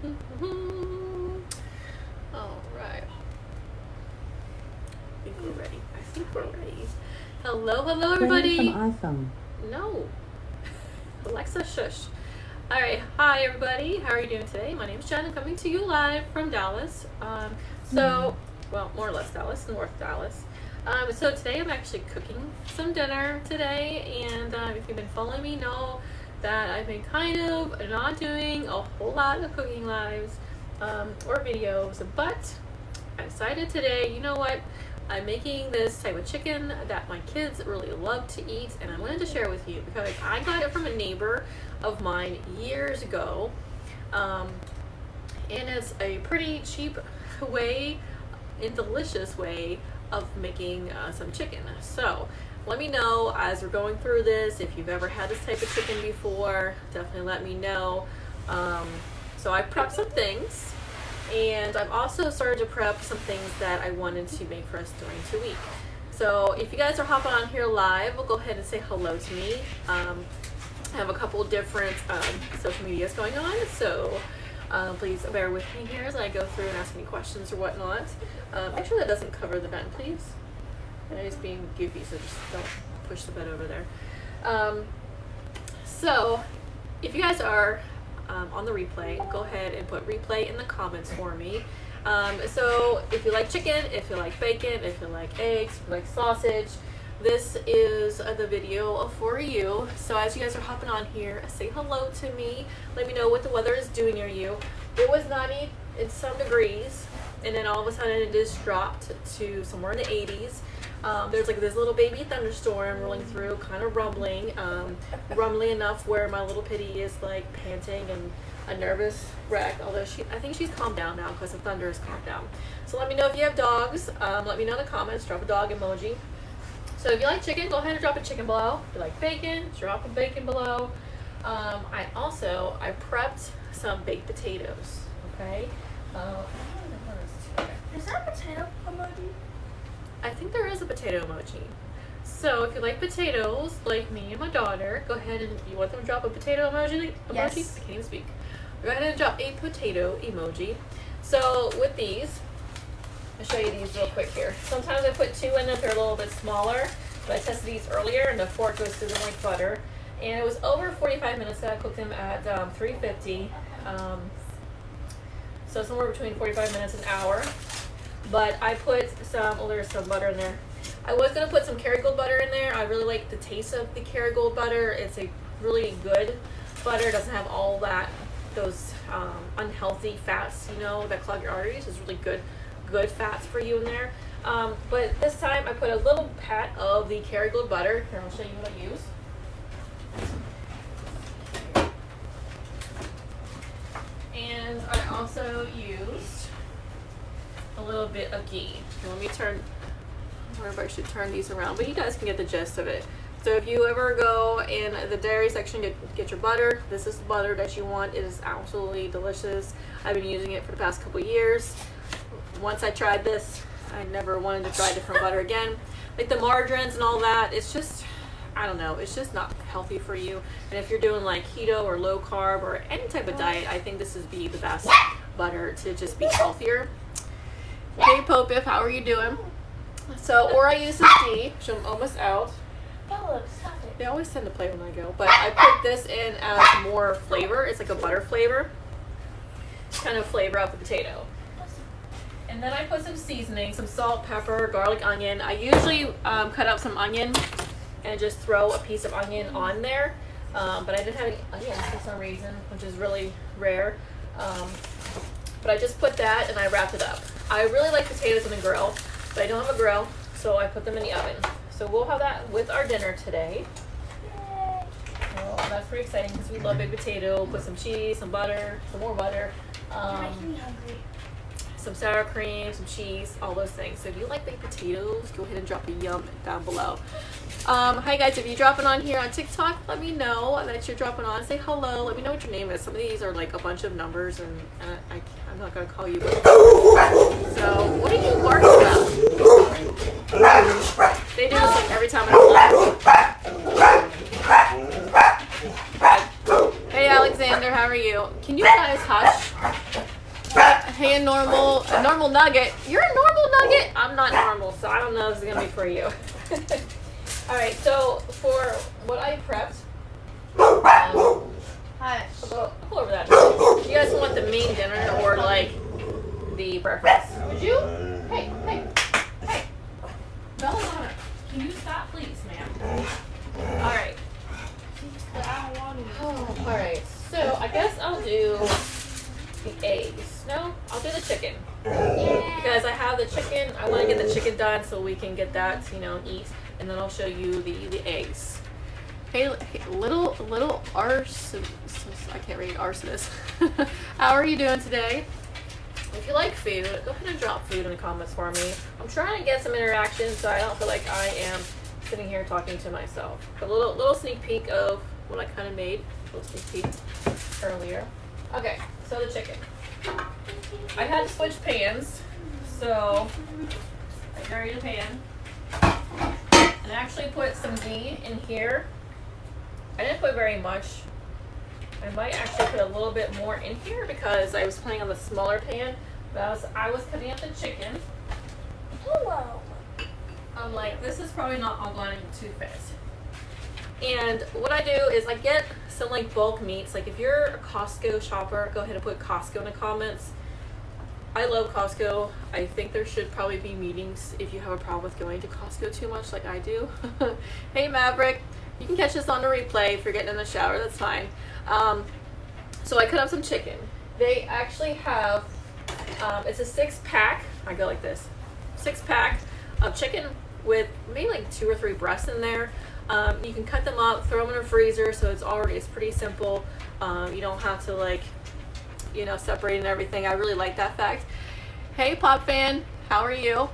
All right. I think we're ready. Hello, everybody. Playing some iPhone. No. Alexa, shush. All right. Hi, everybody. How are you doing today? My name is Jen. I'm coming to you live from Dallas. Well, more or less Dallas, North Dallas. So today I'm actually cooking some dinner today, and if you've been following me, know that I've been kind of not doing a whole lot of cooking lives or videos, but I decided today, you know what, I'm making this type of chicken that my kids really love to eat, and I wanted to share with you because I got it from a neighbor of mine years ago, and it's a pretty cheap way and delicious way of making some chicken. So let me know as we're going through this if you've ever had this type of chicken before. Definitely let me know. So I prepped some things, and I've also started to prep some things that I wanted to make for us during 2 weeks. So if you guys are hopping on here live, we'll go ahead and say hello to me. I have a couple different social medias going on, so please bear with me here as I go through and ask any questions or whatnot. Make sure that doesn't cover the vent, please. And I'm just being goofy, so just don't push the bed over there. So if you guys are on the replay, go ahead and put replay in the comments for me. So if you like chicken, if you like bacon, if you like eggs, if you like sausage, this is the video for you. So as you guys are hopping on here, say hello to me. Let me know what the weather is doing near you. It was 90 in some degrees, and then all of a sudden it just dropped to somewhere in the 80s. There's like this little baby thunderstorm rolling through, kind of rumbling enough where my little pitty is like panting and a nervous wreck, although I think she's calmed down now because the thunder has calmed down. So let me know if you have dogs. Let me know in the comments. Drop a dog emoji. So if you like chicken, go ahead and drop a chicken below. If you like bacon, drop a bacon below. I prepped some baked potatoes. Okay. Is there a potato emoji? I think there is a potato emoji. So if you like potatoes, like me and my daughter, go ahead and you want them to drop a potato emoji? Yes. I can't even speak. Go ahead and drop a potato emoji. So with these, I'll show you these real quick here. Sometimes I put two in if they're a little bit smaller, but I tested these earlier and the fork goes through them like butter. And it was over 45 minutes that I cooked them at 350. So somewhere between 45 minutes and an hour. But I put there's some butter in there. I was going to put some Kerrygold butter in there. I really like the taste of the Kerrygold butter. It's a really good butter. It doesn't have all those unhealthy fats, that clog your arteries. It's really good fats for you in there. But this time I put a little pat of the Kerrygold butter. Here, I'll show you what I use. And I also used a little bit of ghee. Let me I wonder if I should turn these around, but you guys can get the gist of it. So if you ever go in the dairy section, get your butter. This is the butter that you want. It is absolutely delicious. I've been using it for the past couple years. Once I tried this, I never wanted to try different butter again. Like the margarines and all that, it's just, I don't know, it's just not healthy for you. And if you're doing like keto or low carb or any type of diet, I think this is the best butter to just be healthier. Hey Popiff, how are you doing? So, or I use this ghee, which I'm almost out. They always tend to play when I go, but I put this in as more flavor. It's like a butter flavor, kind of flavor out the potato. And then I put some seasoning, some salt, pepper, garlic, onion. I usually cut up some onion and just throw a piece of onion on there, but I didn't have any onions for some reason, which is really rare. But I just put that and I wrapped it up. I really like potatoes on the grill, but I don't have a grill, so I put them in the oven. So we'll have that with our dinner today. Well, that's pretty exciting because we love baked potato. Put some cheese, some butter, some more butter. You're making me hungry. Some sour cream, some cheese, all those things. So if you like baked potatoes, go ahead and drop a yum down below. Hi guys, if you're dropping on here on TikTok, let me know that you're dropping on. Say hello. Let me know what your name is. Some of these are like a bunch of numbers, and I'm not going to call you. So what are you barking about? They do this like every time I play. Hey Alexander, how are you? Can you guys hush? Hey, a normal nugget. You're a normal nugget? I'm not normal, so I don't know if this is gonna be for you. Alright, so for what I prepped, Hush. I'll pull over that. Do you guys want the main dinner or like the breakfast? Would you? Hey. Bella, can you stop, please, ma'am? Alright. But I don't want to. Alright, so I guess I'll do the eggs. No, I'll do the chicken. Because I have the chicken. I want to get the chicken done so we can get that, eat. And then I'll show you the eggs. Hey, little arsonist. I can't read arsonist. How are you doing today? If you like food, go ahead and drop food in the comments for me. I'm trying to get some interaction so I don't feel like I am sitting here talking to myself. A little sneak peek of what I kind of made. A little sneak peek earlier. Okay, so the chicken. I had to switch pans, so I buried a pan. And I actually put some ghee in here. I didn't put very much. I might actually put a little bit more in here because I was planning on the smaller pan. But I was cutting up the chicken. Hello. I'm like, this is probably not all going too fast. And what I do is I get some like bulk meats. Like if you're a Costco shopper, go ahead and put Costco in the comments. I love Costco. I think there should probably be meetings if you have a problem with going to Costco too much like I do. Hey Maverick, you can catch this on the replay if you're getting in the shower, that's fine. So I cut up some chicken. They actually have, it's a 6-pack, I go like this, 6-pack of chicken with maybe like 2 or 3 breasts in there. You can cut them up, throw them in a freezer, so it's pretty simple. You don't have to like, separate and everything. I really like that fact. Hey Pop Fan, how are you?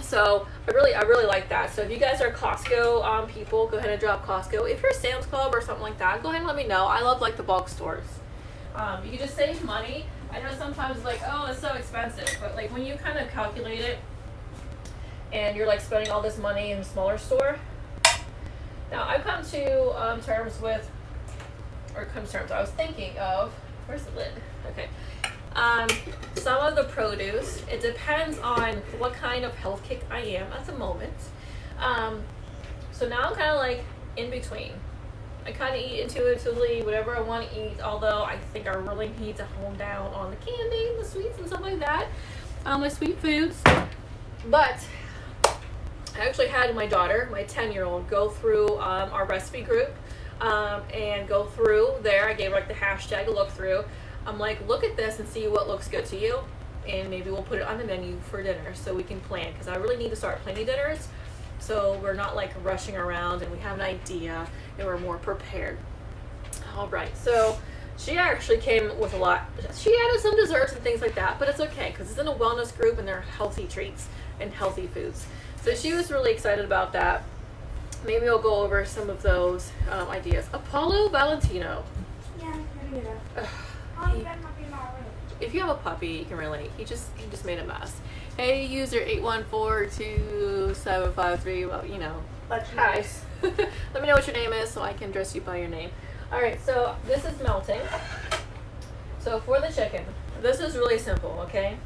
So I really like that. So if you guys are Costco people, go ahead and drop Costco. If you're Sam's Club or something like that, go ahead and let me know. I love like the bulk stores. You can just save money. I know sometimes it's like, oh, it's so expensive, but like when you kind of calculate it and you're like spending all this money in a smaller store. Now I've come to terms with, I was thinking of, where's the lid? Okay. Some of the produce, it depends on what kind of health kick I am at the moment. So now I'm kind of like in between. I kind of eat intuitively whatever I want to eat, although I think I really need to hone down on the candy, the sweets, and stuff like that. My sweet foods. But I actually had my daughter, my 10-year-old, go through our recipe group and go through there. I gave her like the hashtag to look through. I'm like, look at this and see what looks good to you, and maybe we'll put it on the menu for dinner so we can plan, because I really need to start planning dinners so we're not like rushing around and we have an idea and we're more prepared. All right, so she actually came with a lot. She added some desserts and things like that, but it's okay because it's in a wellness group and they're healthy treats and healthy foods. So she was really excited about that. Maybe we'll go over some of those ideas. Apollo Valentino. Yeah, I'm gonna do that. If you have a puppy, you can relate. He just made a mess. Hey, user 8142753. Well, hi. Let me know what your name is so I can address you by your name. All right, so this is melting. So for the chicken, this is really simple, okay?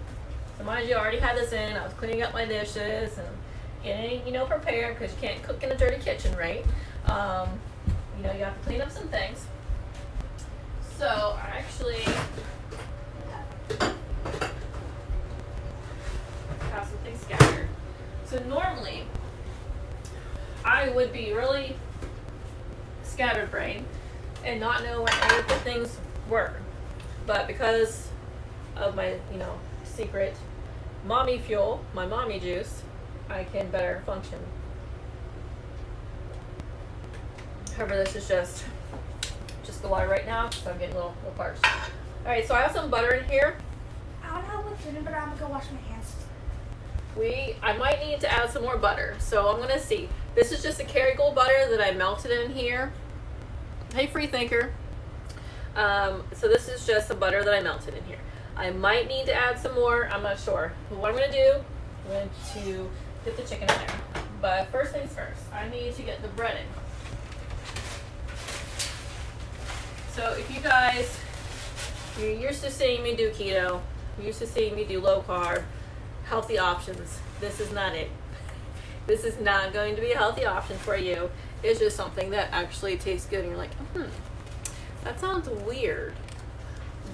So mind you, I already had this in. I was cleaning up my dishes and getting, prepared, because you can't cook in a dirty kitchen, right? You have to clean up some things. So I actually have some things scattered. So normally I would be really scatterbrained and not know where any of the things were. But because of my, secret mommy fuel, my mommy juice, I can better function. However, this is just the water right now, so I'm getting a little parched. All right, so I have some butter in here. I don't know what's in it, but I'm gonna go wash my hands. I might need to add some more butter, so I'm gonna see. This is just a Kerrygold butter that I melted in here. Hey, free thinker. So this is just the butter that I melted in here. I might need to add some more. I'm not sure. But what I'm gonna do, I'm going to get the chicken in there. But first things first, I need to get the bread in. So if you guys, you're used to seeing me do keto, you're used to seeing me do low carb, healthy options, this is not it. This is not going to be a healthy option for you. It's just something that actually tastes good and you're like, that sounds weird.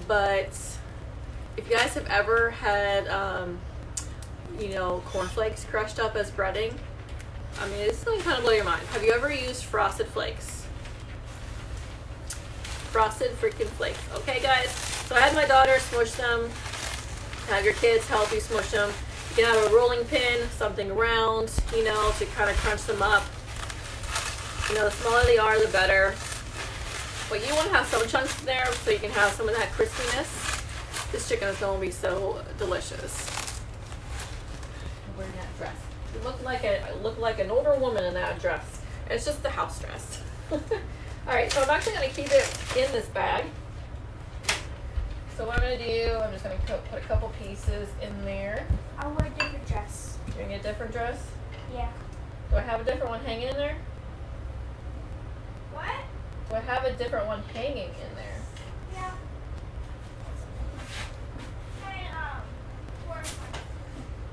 But if you guys have ever had, cornflakes crushed up as breading, I mean, it's going to kind of blow your mind. Have you ever used frosted flakes? Frosted freaking flakes. Okay, guys. So I had my daughter smush them. Have your kids help you smush them. You can have a rolling pin, something round, to kind of crunch them up. The smaller they are, the better. But you want to have some chunks in there so you can have some of that crispiness. This chicken is going to be so delicious. I'm wearing that dress. You look like an older woman in that dress. It's just the house dress. Alright, so I'm actually going to keep it in this bag. So what I'm going to do, I'm just going to put a couple pieces in there. I'll wear a different dress. You're going to get a different dress? Yeah. Do I have a different one hanging in there? What? Do I have a different one hanging in there? Yeah.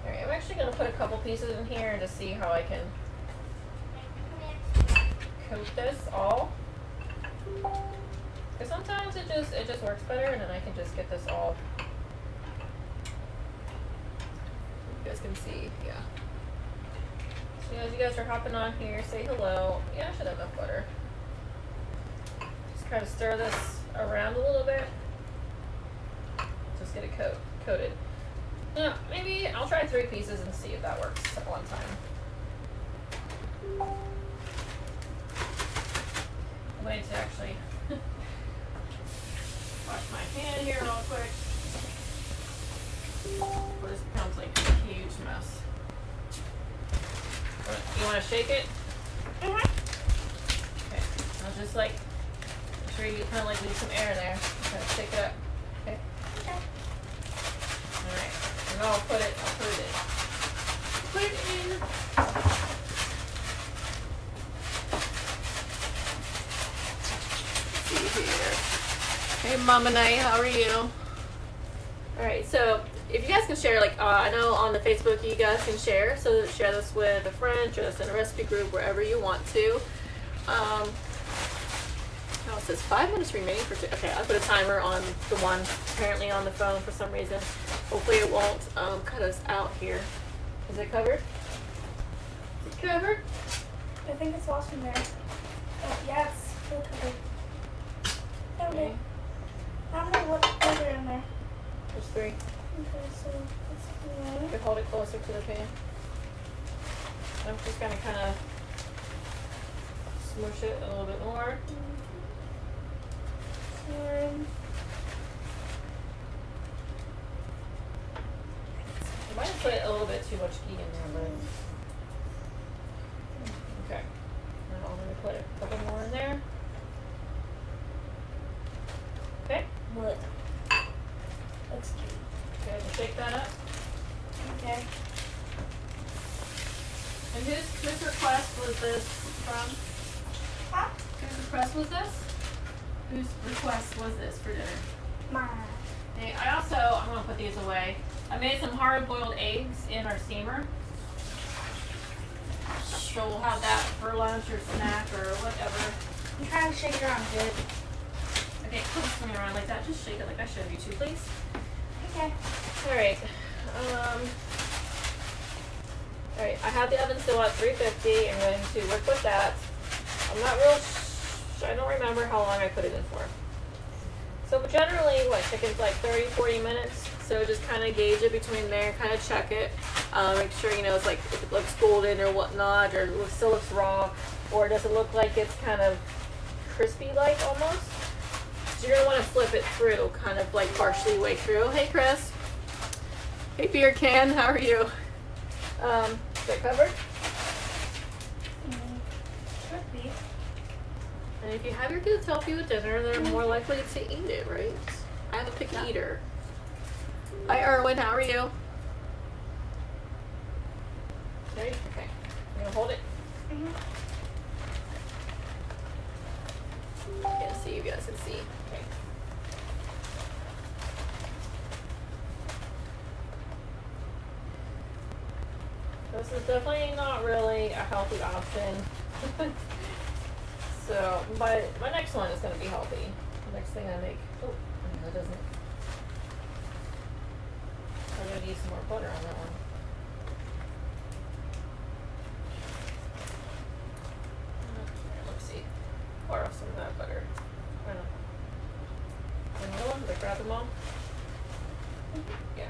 Alright, I'm actually going to put a couple pieces in here to see how I can coat this all. Because sometimes it just works better, and then I can just get this all. You guys can see, yeah. So as you guys are hopping on here, say hello. Yeah, I should have enough butter. Just kind of stir this around a little bit. Just get it coated. Yeah, maybe I'll try 3 pieces and see if that works at one time. I'm going to actually wash my hand here real quick. Or this becomes like a huge mess. You want to shake it? Mhm. Okay. I'll just make sure you kind of like leave some air in there. Kind of shake it up. Okay. Okay. All right. And I'll put it in. Put it in. Let's see here. Hey, Mama Nay, how are you? All right. So if you guys can share, I know on the Facebook you guys can share. So share this with a friend, share this in a recipe group, wherever you want to. It says 5 minutes remaining for okay, I put a timer on the one apparently on the phone for some reason. Hopefully it won't cut us out here. Is it covered? Is it covered? I think it's lost in there. Oh, yeah, it's still covered. Okay. I don't know what color in there. There's 3. Okay, so let's do You can hold it closer to the pan. I'm just gonna kind of smush it a little bit more. I might have put a little bit too much ghee in there, but okay. Now I'm gonna put a couple more in there. Okay. What? Looks cute. Okay, we'll shake that up. Okay. And whose request was this from? Huh? Whose request was this? Whose request was this for dinner? Mine. Okay, I'm gonna put these away. I made some hard-boiled eggs in our steamer. So we'll have that for lunch or snack or whatever. I'm trying to shake it around good. Okay, put it swing around like that. Just shake it like I showed you too, please. Okay. Alright. Alright, I have the oven still at 350. I'm going to work with that. I'm not real I don't remember how long I put it in for. So generally, chicken's like 30, 40 minutes. So just kind of gauge it between there, kind of check it. Make sure, it's like if it looks golden or whatnot, or it still looks raw, or does it look like it's kind of crispy-like almost. So you're going to want to flip it through, kind of like partially way through. Hey, Chris. Hey, Beer Can, how are you? Is it covered? Should be. And if you have your kids help you with dinner, they're more likely to eat it, right? I'm a picky eater. Hi, Erwin. How are you? Okay. You gonna hold it? Mhm. Can't see if you guys can see. This is definitely not really a healthy option. So, but my next one is going to be healthy. The next thing I make. Oh, that doesn't. I'm going to use some more butter on that one. Let's see. Pour off some of that butter. I don't know. Vanilla? Did I grab them all? Yeah.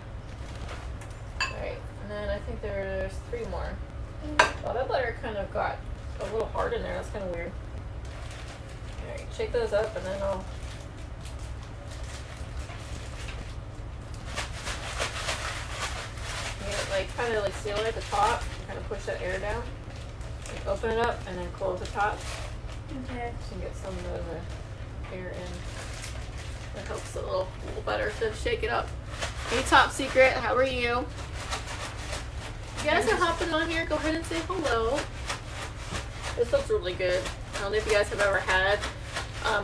Alright, and then I think there's 3 more. Well, that butter kind of got a little hard in there. That's kind of weird. Alright, shake those up and then I'll like kind of like seal it at the top and kind of push that air down. Like open it up and then close the top. Okay. So you can get some of the air in. That helps a little better to shake it up. Hey, Top Secret, how are you? If you guys are hopping on here, go ahead and say hello. This looks really good. I don't know if you guys have ever had.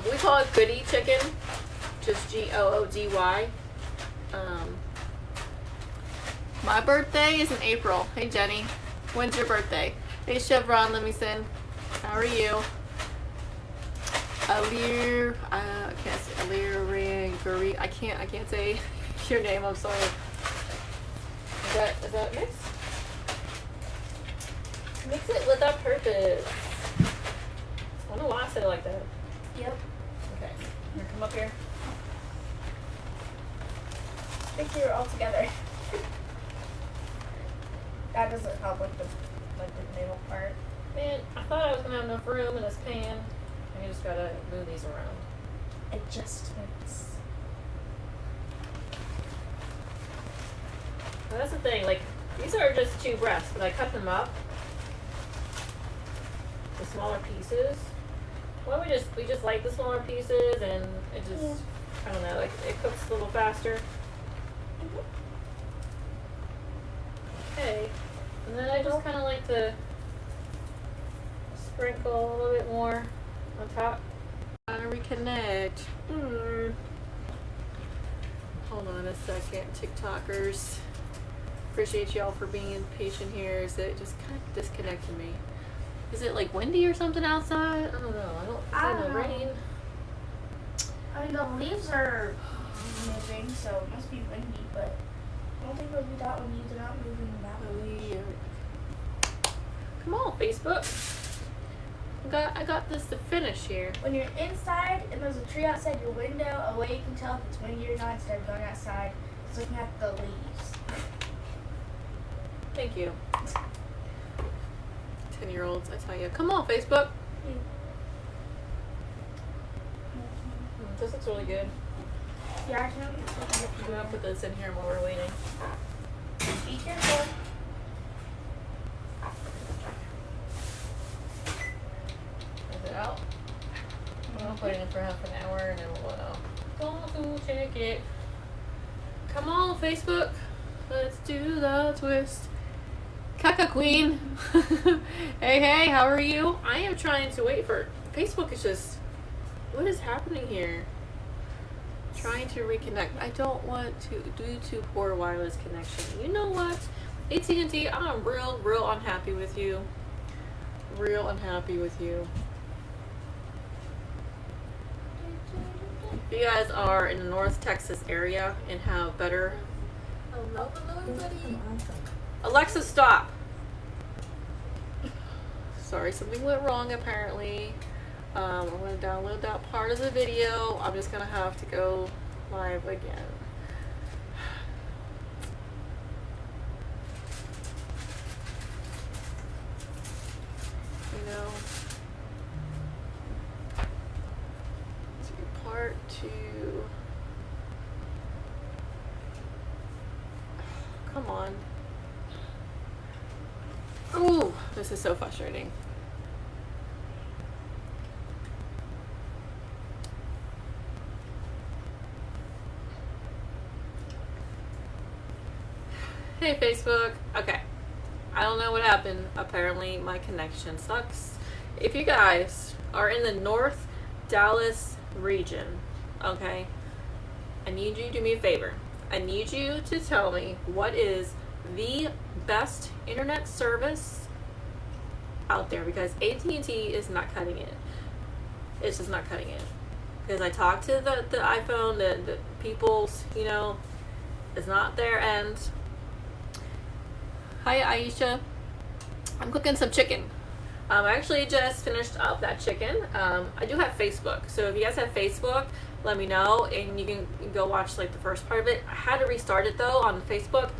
We call it Goody chicken, just Goody. My birthday is in April. Hey, Jenny. When's your birthday? Hey, Chevron Lemison. How are you? Alir, I can't say Alir, I can't say your name. I'm sorry. Is that mixed? Mix it with a purpose. I don't know why I said it like that. Yep. Okay. Here, come up here. I think they were all together. That doesn't help with the middle part. Man, I thought I was gonna have enough room in this pan. I just gotta move these around. Adjustments. Well, that's the thing. Like, these are just 2 breasts, but I cut them up. The smaller pieces. Well, we just like the smaller pieces, and it just I don't know, like it cooks a little faster. Okay, and then I just kind of like to sprinkle a little bit more on top. Gotta reconnect. Hold on a second, TikTokers. Appreciate y'all for being patient here. Is it just kind of disconnecting me? Is it like windy or something outside? I don't know. I don't know. Rain. I mean, the leaves are moving, so it must be windy, but I don't think it would be that windy. They're not moving that way. Come on, Facebook. I got this to finish here. When you're inside and there's a tree outside your window, a way you can tell if it's windy or not instead of going outside is looking at the leaves. Thank you. 10-year-olds, I tell you. Come on, Facebook. This looks really good. Yeah, I can. I'm gonna put this in here while we're waiting. Be careful. Is it out? I'll put it in for half an hour and then we'll go check it. Come on, Facebook. Let's do the twist. Caca Queen. Hey, how are you? I am trying to wait for Facebook. Is just, what is happening here? Trying to reconnect. I don't want to due to poor wireless connection. You know what? AT&T, I'm real unhappy with you. Real unhappy with you. If you guys are in the North Texas area and have better. Hello, everybody. Alexa, stop. Sorry, something went wrong apparently. I'm going to download that part of the video. I'm just going to have to go live again. You know, to part 2. Come on. Ooh, this is so frustrating. Hey, Facebook. Okay. I don't know what happened. Apparently, my connection sucks. If you guys are in the North Dallas region, okay, I need you to do me a favor. I need you to tell me what is the best internet service out there, because AT&T is not cutting it. It's just not cutting it. Because I talked to the iPhone, the people's, you know, it's not their end. Hi, Aisha. I'm cooking some chicken. I actually just finished up that chicken. I do have Facebook, so if you guys have Facebook, let me know, and you can go watch like the first part of it. I had to restart it though on Facebook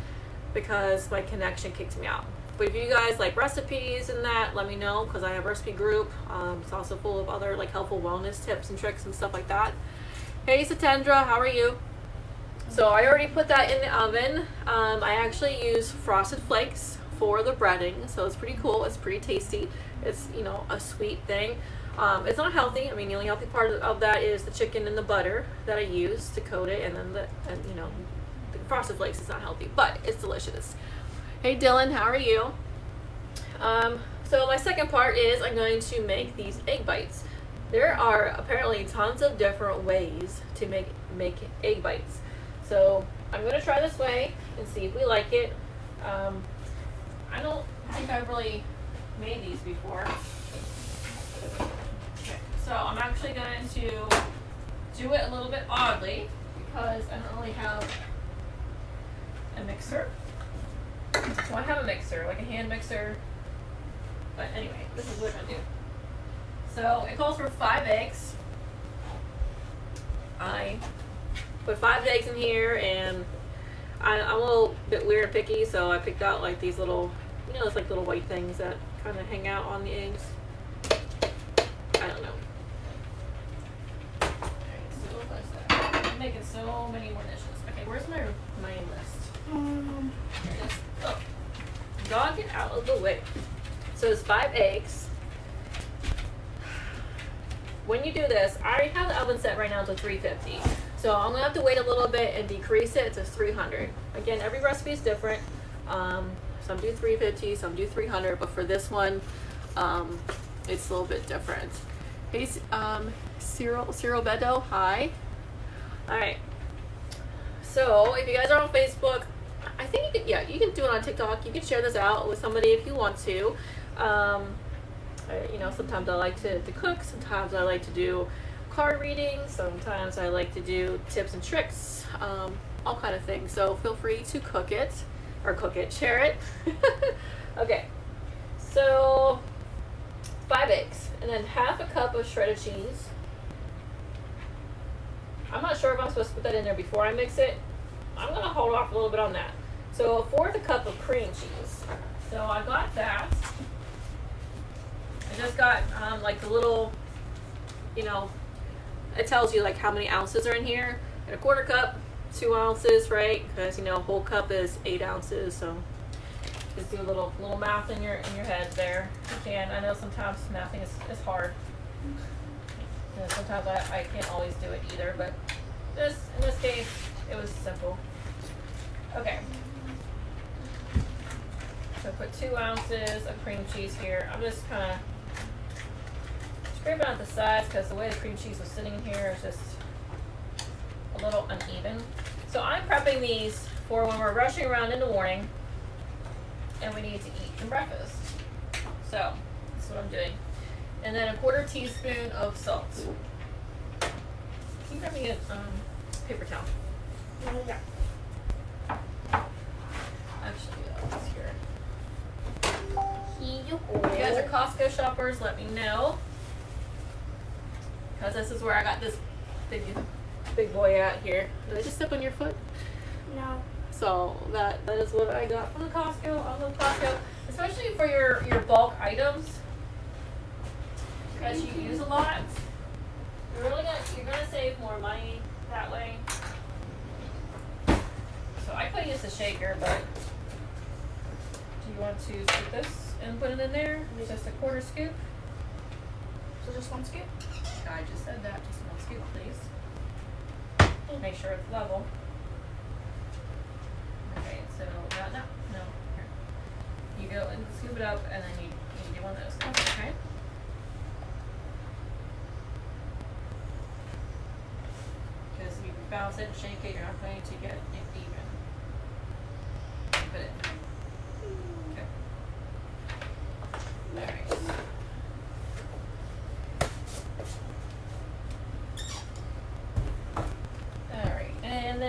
because my connection kicked me out. But if you guys like recipes and that, let me know, because I have a recipe group. It's also full of other like helpful wellness tips and tricks and stuff like that. Hey Satendra, how are you? So I already put that in the oven. I actually use Frosted Flakes for the breading, so it's pretty cool. It's pretty tasty. It's, you know, a sweet thing. It's not healthy. I mean, the only healthy part of that is the chicken and the butter that I use to coat it, and then the Frosted Flakes is not healthy, but it's delicious. Hey Dylan, how are you? So my second part is I'm going to make these egg bites. There are apparently tons of different ways to make egg bites. So I'm going to try this way and see if we like it. I don't think I've really made these before. Okay, so I'm actually going to do it a little bit oddly because I don't really have a mixer. So I have a mixer, like a hand mixer. But anyway, this is what I'm going to do. So it calls for 5 eggs. I put 5 eggs in here, and I'm a little bit weird and picky, so I picked out like these little, you know, those like little white things that kind of hang out on the eggs. I don't know. Alright, so what's that? I'm making so many more dishes. Okay, where's my list? Here it is. Oh. Dog, get out of the way. So it's 5 eggs. When you do this, I already have the oven set right now to 350. So I'm gonna have to wait a little bit and decrease it to 300. Again, every recipe is different. Some do 350, some do 300, but for this one, it's a little bit different. Hey, Cyril Bedo, hi. All right. So if you guys are on Facebook, I think you can do it on TikTok. You can share this out with somebody if you want to. You know, sometimes I like to cook. Sometimes I like to do card reading. Sometimes I like to do tips and tricks. All kind of things. So feel free to share it. Okay. So 5 eggs, and then half a cup of shredded cheese. I'm not sure if I'm supposed to put that in there before I mix it. I'm gonna hold off a little bit on that. So 1/4 cup of cream cheese. So I got that. I just got like the little, you know, it tells you like how many ounces are in here. And 1/4 cup, 2 ounces, right? Because, you know, a whole cup is 8 ounces. So just do a little math in your head there. You can. I know sometimes mathing is hard. And sometimes I can't always do it either, but in this case, it was simple. Okay. So put 2 ounces of cream cheese here. I'm just kind of scraping out the sides because the way the cream cheese was sitting in here is just a little uneven. So I'm prepping these for when we're rushing around in the morning and we need to eat some breakfast. So that's what I'm doing. And then 1/4 teaspoon of salt. Can you grab me a paper towel? Yeah. Actually, it's here. If you guys are Costco shoppers, let me know. Because this is where I got this big boy at here. Did I just step on your foot? No. So that is what I got from the Costco. I love Costco, especially for your bulk items that you use a lot. You're gonna save more money that way. So I could use a shaker, but do you want to scoop this and put it in there? Just a 1/4 scoop. So just 1 scoop? I just said that. Just 1 scoop, please. Make sure it's level. Okay, so no. Here. You go and scoop it up, and then you do one of those. Okay. Because if you bounce it and shake it, you're not going to get it even. Put it.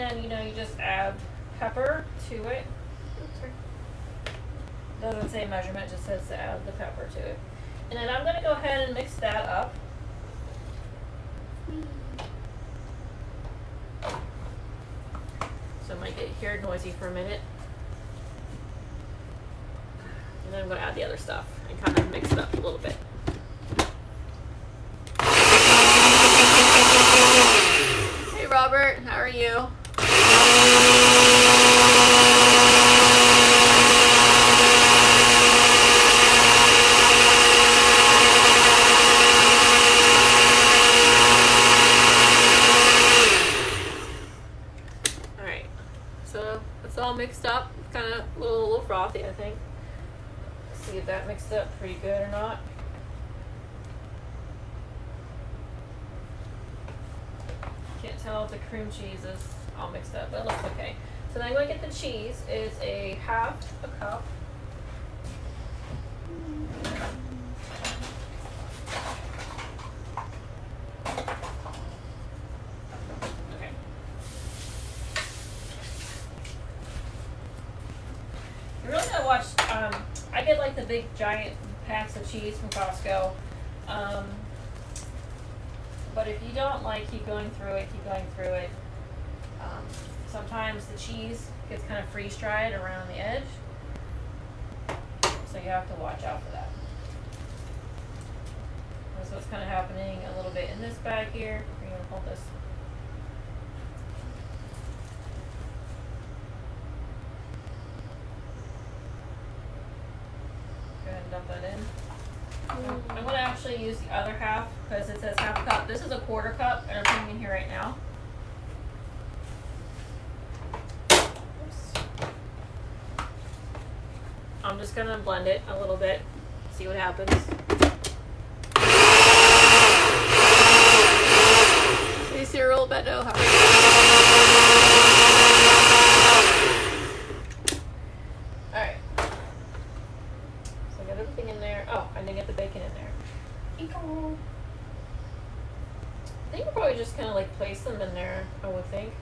then, you just add pepper to it. Oops, sorry. Doesn't say measurement, just says to add the pepper to it. And then I'm going to go ahead and mix that up. So I might get here noisy for a minute. And then I'm going to add the other stuff and kind of mix it up a little bit. Hey Robert, how are you? Alright, so it's all mixed up, kind of a little frothy, I think. See if that mixed up pretty good or not. Can't tell if the cream cheese is all mixed up, but it looks okay. So then I'm going to get the cheese. It's a half a cup. Okay. You really gotta watch. I get like the big giant packs of cheese from Costco. But if you don't keep going through it, sometimes the cheese gets kind of freeze dried around the edge. So you have to watch out for that. That's what's kind of happening a little bit in this bag here. You're going to hold this. Go ahead and dump that in. I'm going to actually use the other half because it says half a cup. This is a quarter cup, and I'm putting in here right now. Oops. I'm just going to blend it a little bit, see what happens. Hey Cyril, Beto, how are you? Alright. So I got everything in there. Oh, I didn't get the bacon in there. Eco. I think we'll probably just kind of place them in there, I would think.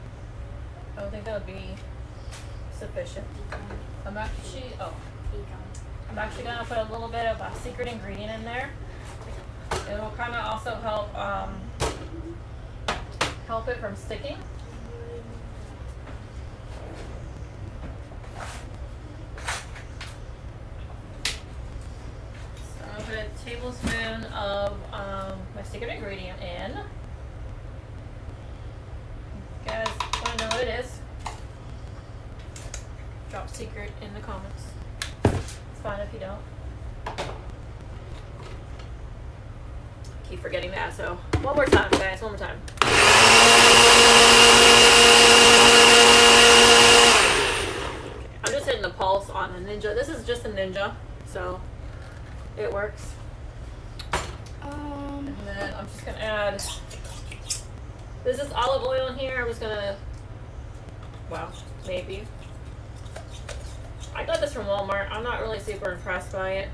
I would think that would be sufficient. I'm actually going to put a little bit of a secret ingredient in there. It will kind of also help it from sticking. So I'm going to put a tablespoon of my secret ingredient in. You guys want to know what it is? Drop secret in the comments. It's fine if you don't. Keep forgetting that, so one more time, guys, one more time. I'm just hitting the pulse on the Ninja. This is just a Ninja, so it works. And then I'm just gonna add, this is olive oil in here. I'm just gonna, wow, maybe. I got this from Walmart. I'm not really super impressed by it.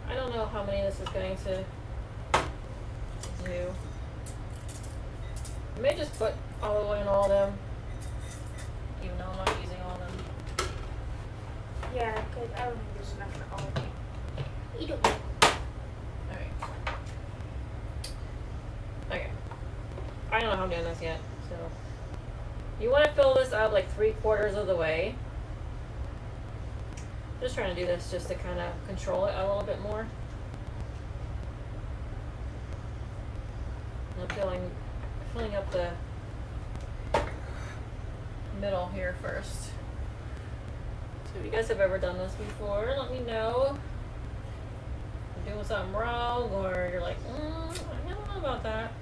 I don't know how many this is going to do. I may just put olive oil in all of them, even though I'm not using all of them. Yeah, because I don't think there's enough for all of them. You don't. Alright. Okay. I don't know how I'm doing this yet, so. You want to fill this up 3/4 of the way. I'm just trying to do this just to kind of control it a little bit more. I'm filling up the middle here first. So if you guys have ever done this before, let me know. If you're doing something wrong, or you're like, I don't know about that.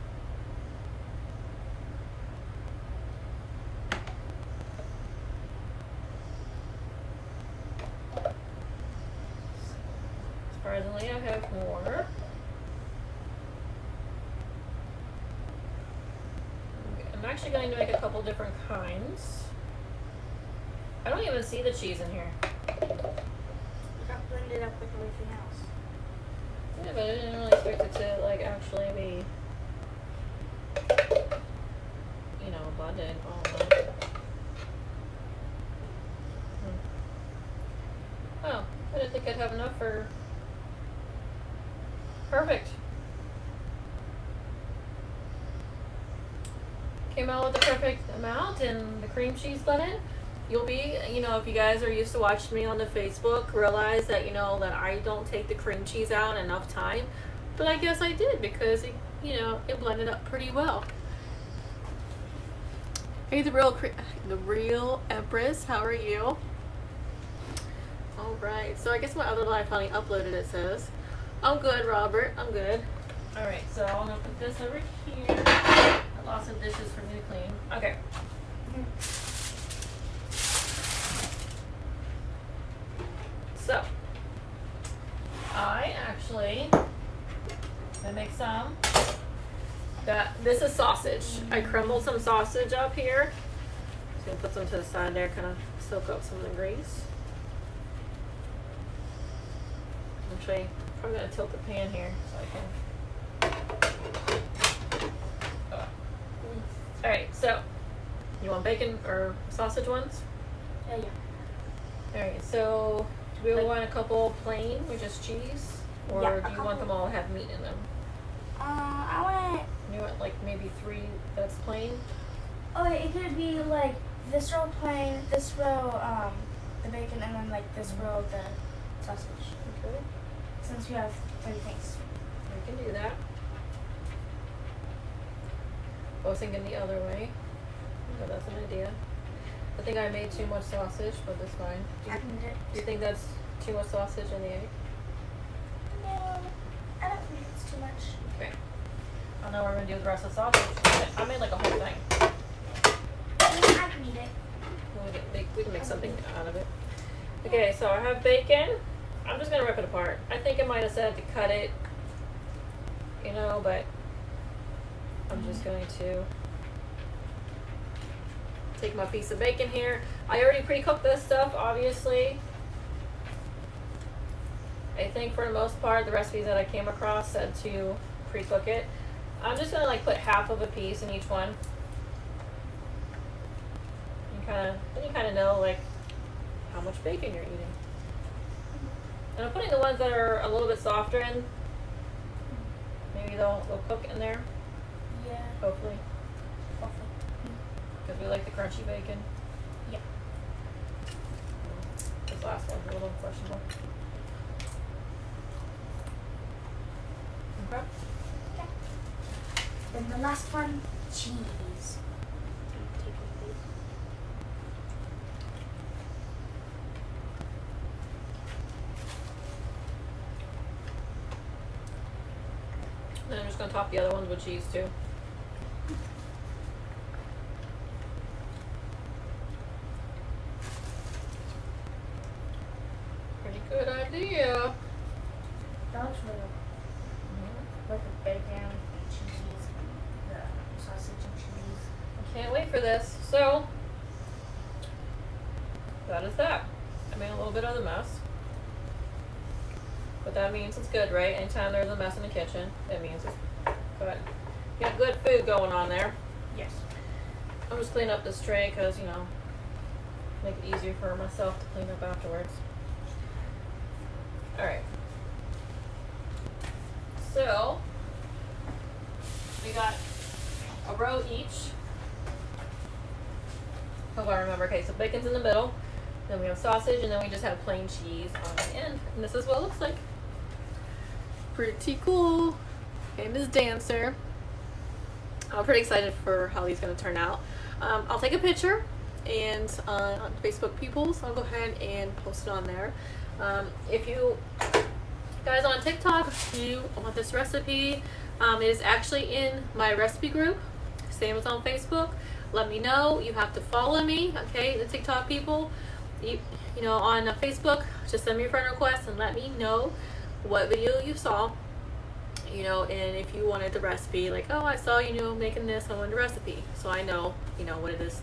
Surprisingly, I have more. I'm actually going to make a couple different kinds. I don't even see the cheese in here. It got blended up with everything else. Yeah, but I didn't really expect it to like actually be, you know, abundant. Oh, no. Oh, I didn't think I'd have enough for. Perfect. Came out with the perfect amount, and the cream cheese button. You'll be, you know, if you guys are used to watching me on the Facebook, realize that, you know, that I don't take the cream cheese out enough time. But I guess I did because, it, you know, it blended up pretty well. Hey, the real Empress, how are you? All right, so I guess my other live finally uploaded, it says. I'm good, Robert, I'm good. All right, so I'm gonna put this over here. I lost some dishes for me to clean. Okay. So, I make some. This is sausage. I crumbled some sausage up here. Just gonna put some to the side there, kind of soak up some of the grease. Actually, I'm probably gonna tilt the pan here so I can. All right, so you want bacon or sausage ones? Yeah. All right, so do we want a couple plain with just cheese, or Yeah, do you want them all to have meat in them? I want. You want like maybe 3 that's plain? Oh, it could be like this row plain, this row the bacon, and then like this row the sausage. Okay, Since we have 3 things. we can do that. I was thinking the other way. So that's an idea. I think I made too much sausage, but that's fine. Do you think that's too much sausage in the egg? No, I don't think it's too much. Okay. I don't know what we're gonna do with the rest of the sausage. I made like a whole thing. I can eat it. We can make something out of it. Okay, so I have bacon. I'm just gonna rip it apart. I think it might have said to cut it, you know, but I'm just going to take my piece of bacon here. I already pre-cooked this stuff, obviously. I think for the most part, the recipes that I came across said to pre-cook it. I'm just gonna like put half of a piece in each one. You kind of know like how much bacon you're eating. And I'm putting the ones that are a little bit softer in. Maybe they'll cook in there. Yeah. Hopefully. Because we like the crunchy bacon. Yeah. This last one's a little questionable. Okay. Okay. Then the last one, cheese. Then I'm just going to top the other ones with cheese too. Pretty good idea. That looks really good. With the bacon and cheese, the sausage and cheese. I can't wait for this. So, that is that. I made a little bit of the mess. But that means it's good, right? Anytime there's a mess in the kitchen, it means it's good. You got good food going on there. Yes. I'm just cleaning up this tray because, you know, make it easier for myself to clean up afterwards. Alright. So, we got a row each. Hope I remember. Okay, so bacon's in the middle. Then we have sausage, and then we just have plain cheese on the end. And this is what it looks like. Pretty cool. Okay, Ms. Dancer. I'm pretty excited for how these are going to turn out. I'll take a picture and on Facebook Peoples, I'll go ahead and post it on there. If you guys on TikTok, you want this recipe, it is actually in my recipe group, same as on Facebook. Let me know. You have to follow me, okay, the TikTok people. You know, on Facebook, just send me a friend request and let me know what video you saw, you know, and if you wanted the recipe, like, oh, I saw you know making this, I wanted the recipe, so I know, you know, what it is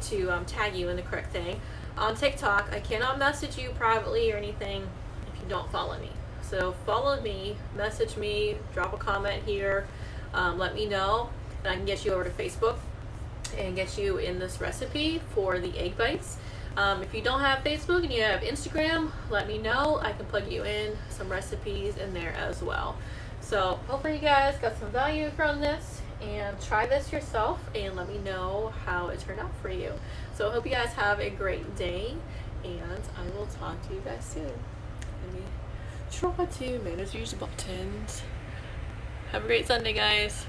to tag you in the correct thing. On TikTok, I cannot message you privately or anything if you don't follow me. So follow me, message me, drop a comment here, let me know, and I can get you over to Facebook and get you in this recipe for the egg bites. If you don't have Facebook and you have Instagram, let me know. I can plug you in some recipes in there as well. So hopefully you guys got some value from this, and try this yourself and let me know how it turned out for you. So I hope you guys have a great day, and I will talk to you guys soon. Let me try to manage these buttons. Have a great Sunday, guys.